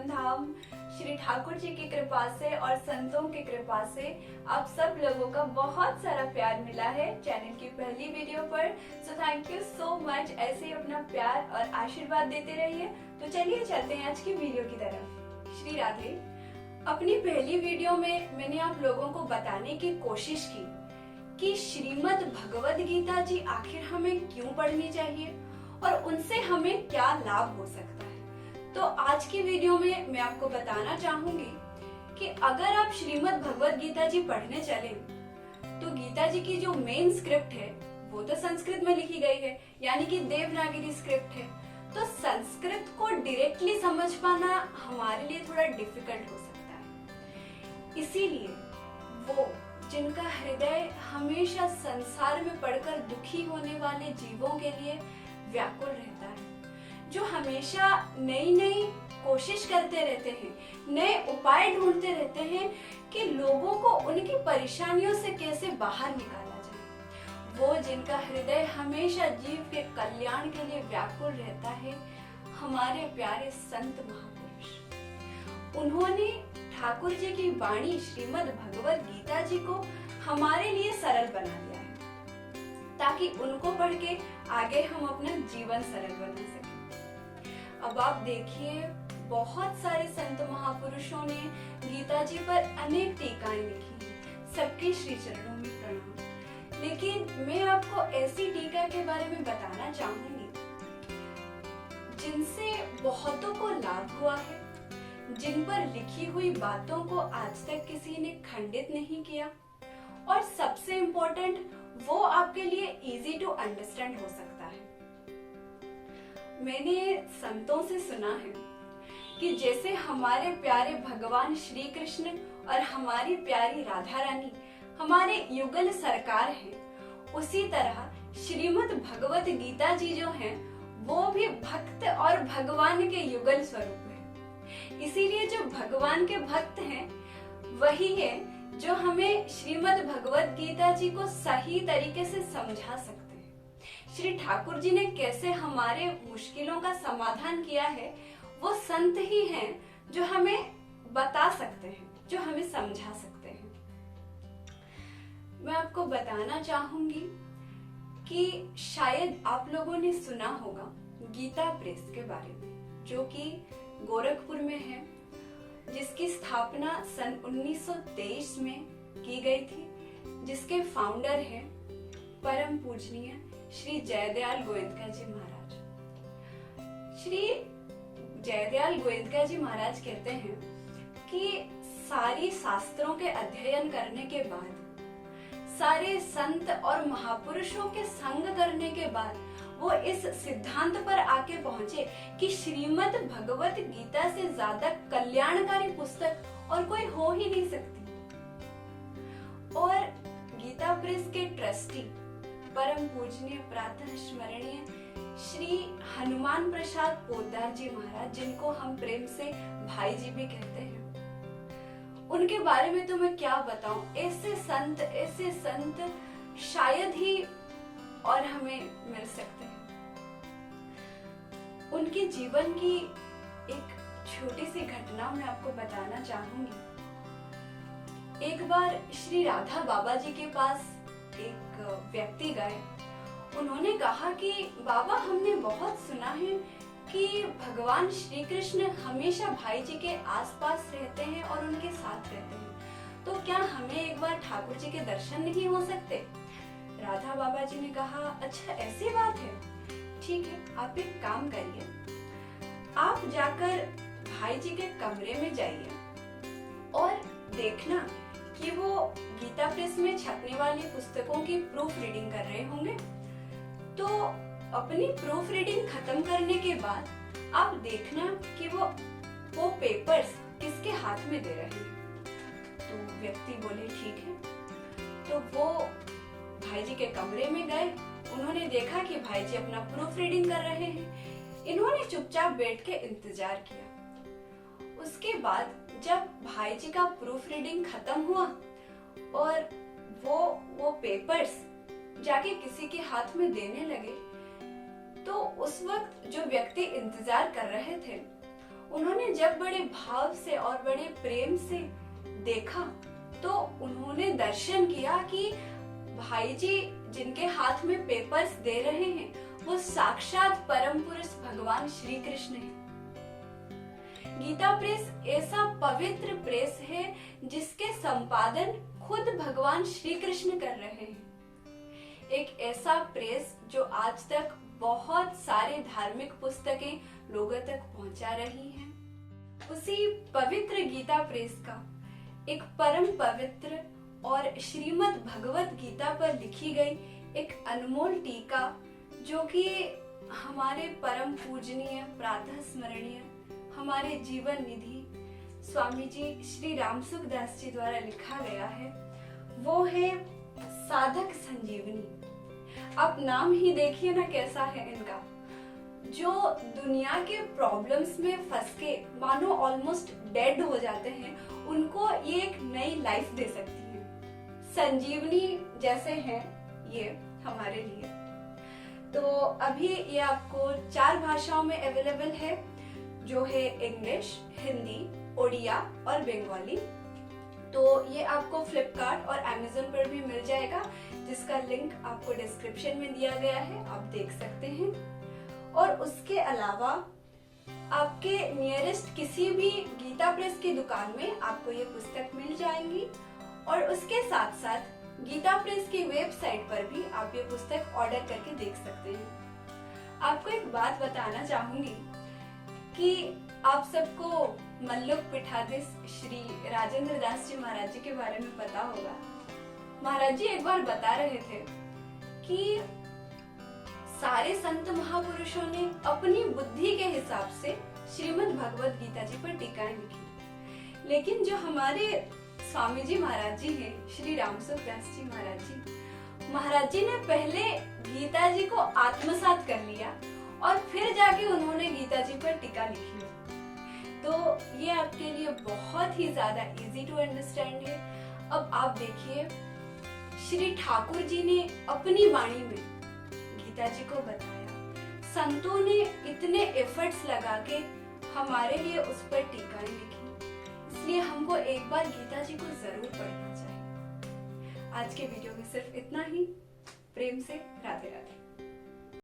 धूमधाम श्री ठाकुर जी की कृपा से और संतों की कृपा से आप सब लोगों का बहुत सारा प्यार मिला है चैनल की पहली वीडियो पर। So thank you so much. ऐसे ही अपना प्यार और आशीर्वाद देते रहिए। तो चलिए चलते हैं आज की वीडियो की तरफ। श्री राधे। अपनी पहली वीडियो में मैंने आप लोगों को बताने की कोशिश की कि श्रीमद् भगवद गीता जी आखिर हमें क्यों पढ़नी चाहिए और उनसे हमें क्या लाभ हो सकता है। तो आज की वीडियो में मैं आपको बताना चाहूंगी कि अगर आप श्रीमद् भगवद गीता जी पढ़ने चलें तो गीता जी की जो मेन स्क्रिप्ट है वो तो संस्कृत में लिखी गई है, यानी कि देवनागरी स्क्रिप्ट है। तो संस्कृत को डायरेक्टली समझ पाना हमारे लिए थोड़ा डिफिकल्ट हो सकता है। इसीलिए वो जिनका हृदय हमेशा संसार में पड़कर दुखी होने वाले जीवों के लिए व्याकुल रहता है, जो हमेशा नई नई कोशिश करते रहते हैं, नए उपाय ढूंढते रहते हैं कि लोगों को उनकी परेशानियों से कैसे बाहर निकाला जाए, वो जिनका हृदय हमेशा जीव के कल्याण के लिए व्याकुल रहता है, हमारे प्यारे संत महापुरुष। उन्होंने ठाकुर जी की वाणी श्रीमद् भगवद गीता जी को हमारे लिए सरल बना दिया है ताकि उनको पढ़ के आगे हम अपना जीवन सरल बना सकें। अब आप देखिए, बहुत सारे संत महापुरुषों ने गीता जी पर अनेक टीकाएं लिखी, सबके श्री चरणों में प्रणाम। लेकिन मैं आपको ऐसी टीका के बारे में बताना चाहूंगी जिनसे बहुतों को लाभ हुआ है, जिन पर लिखी हुई बातों को आज तक किसी ने खंडित नहीं किया, और सबसे इम्पोर्टेंट वो आपके लिए इजी टू अंडरस्टैंड हो सकता है। मैंने संतों से सुना है कि जैसे हमारे प्यारे भगवान श्री कृष्ण और हमारी प्यारी राधा रानी हमारे युगल सरकार हैं, उसी तरह श्रीमद् भगवद गीता जी जो हैं वो भी भक्त और भगवान के युगल स्वरूप है। इसीलिए जो भगवान के भक्त हैं वही है जो हमें श्रीमद् भगवद गीता जी को सही तरीके से समझा सकते हैं। श्री ठाकुर जी ने कैसे हमारे मुश्किलों का समाधान किया है, वो संत ही हैं जो हमें बता सकते हैं, जो हमें समझा सकते हैं। मैं आपको बताना चाहूंगी कि शायद आप लोगों ने सुना होगा गीता प्रेस के बारे में, जो कि गोरखपुर में है, जिसकी स्थापना सन 1923 में की गई थी, जिसके फाउंडर हैं परम पूजनीय श्री जयदयाल गोयंदका जी महाराज। श्री जयदयाल गोयंदका जी महाराज कहते हैं कि सारी शास्त्रों के अध्ययन करने के बाद, सारे संत और महापुरुषों के संग करने के बाद वो इस सिद्धांत पर आके पहुंचे कि श्रीमद् भगवद गीता से ज्यादा कल्याणकारी पुस्तक और कोई हो ही नहीं सकती। और गीता प्रेस के ट्रस्टी परम पूजनीय प्रातः स्मरणीय श्री हनुमान प्रसाद पोद्दार जी महाराज, जिनको हम प्रेम से भाई जी भी कहते हैं, उनके बारे में तो मैं क्या बताऊं। ऐसे संत शायद ही और हमें मिल सकते हैं। उनके जीवन की एक छोटी सी घटना मैं आपको बताना चाहूंगी। एक बार श्री राधा बाबा जी के पास एक व्यक्ति गए। उन्होंने कहा कि बाबा, हमने बहुत सुना है कि भगवान श्री कृष्ण हमेशा भाई जी के आसपास रहते हैं और उनके साथ रहते हैं, तो क्या हमें एक बार ठाकुर जी के दर्शन नहीं हो सकते? राधा बाबा जी ने कहा, अच्छा ऐसी बात है, ठीक है, आप एक काम करिए, आप जाकर भाई जी के कमरे में जाइए और देखना कि वो गीता प्रेस में छपने वाली पुस्तकों की प्रूफ रीडिंग कर रहे होंगे। तो अपनी प्रूफ रीडिंग खत्म करने के बाद आप देखना कि वो पेपर्स किसके हाथ में दे रहे हैं। तो व्यक्ति बोले ठीक है। तो वो भाई जी के कमरे में गए। उन्होंने देखा कि भाई जी अपना प्रूफ रीडिंग कर रहे हैं। इन्होंने चुपचाप बैठ के इंतजार किया। उसके बाद जब भाई जी का प्रूफ रीडिंग खत्म हुआ और वो पेपर्स जाके किसी के हाथ में देने लगे, तो उस वक्त जो व्यक्ति इंतजार कर रहे थे उन्होंने जब बड़े भाव से और बड़े प्रेम से देखा तो उन्होंने दर्शन किया कि भाई जी जिनके हाथ में पेपर्स दे रहे हैं वो साक्षात परम पुरुष भगवान श्री कृष्ण हैं। गीता प्रेस ऐसा पवित्र प्रेस है जिसके संपादन खुद भगवान श्री कृष्ण कर रहे हैं। एक ऐसा प्रेस जो आज तक बहुत सारे धार्मिक पुस्तकें लोगों तक पहुंचा रही हैं। उसी पवित्र गीता प्रेस का एक परम पवित्र और श्रीमद् भगवत गीता पर लिखी गई एक अनमोल टीका जो कि हमारे परम पूजनीय प्रातः स्मरणीय हमारे जीवन निधि स्वामी जी श्री रामसुख दास जी द्वारा लिखा गया है, वो है साधक संजीवनी। आप नाम ही देखिए ना कैसा है इनका। जो दुनिया के प्रॉब्लम्स में फंस के मानो ऑलमोस्ट डेड हो जाते हैं, उनको ये एक नई लाइफ दे सकती है। संजीवनी जैसे हैं ये हमारे लिए। तो अभी ये आपको 4 भाषाओं में अवेलेबल है, जो है इंग्लिश, हिंदी, ओडिया और बंगाली। तो ये आपको फ्लिपकार्ट और अमेज़न पर भी मिल जाएगा, जिसका लिंक आपको डिस्क्रिप्शन में दिया गया है, आप देख सकते हैं। और उसके अलावा आपके नियरेस्ट किसी भी गीता प्रेस की दुकान में आपको ये पुस्तक मिल जाएंगी। और उसके साथ साथ गीता प्रेस की वेबसाइट पर भी आप ये पुस्तक ऑर्डर करके देख सकते हैं। आपको एक बात बताना चाहूंगी कि आप सबको मल्लुक पीठाधीश श्री राजेंद्र दास जी महाराज जी के बारे में पता होगा। महाराज जी एक बार बता रहे थे कि सारे संत महापुरुषों ने अपनी बुद्धि के हिसाब से श्रीमद् भगवत गीता जी पर टीकाएं लिखी, लेकिन जो हमारे स्वामी जी महाराज जी हैं, श्री रामसुख दास जी महाराज जी ने पहले गीता जी को आत्मसात कर लिया और फिर जाके उन्होंने गीता जी पर टीका लिखी। तो ये आपके लिए बहुत ही ज्यादा इजी टू अंडरस्टैंड है। अब आप देखिए, श्री ठाकुर जी ने अपनी वाणी में गीता जी को बताया, संतों ने इतने एफर्ट्स लगा के हमारे लिए उस पर टीकाएं लिखी, इसलिए हमको एक बार गीता जी को जरूर पढ़ना चाहिए। आज के वीडियो में सिर्फ इतना ही। प्रेम से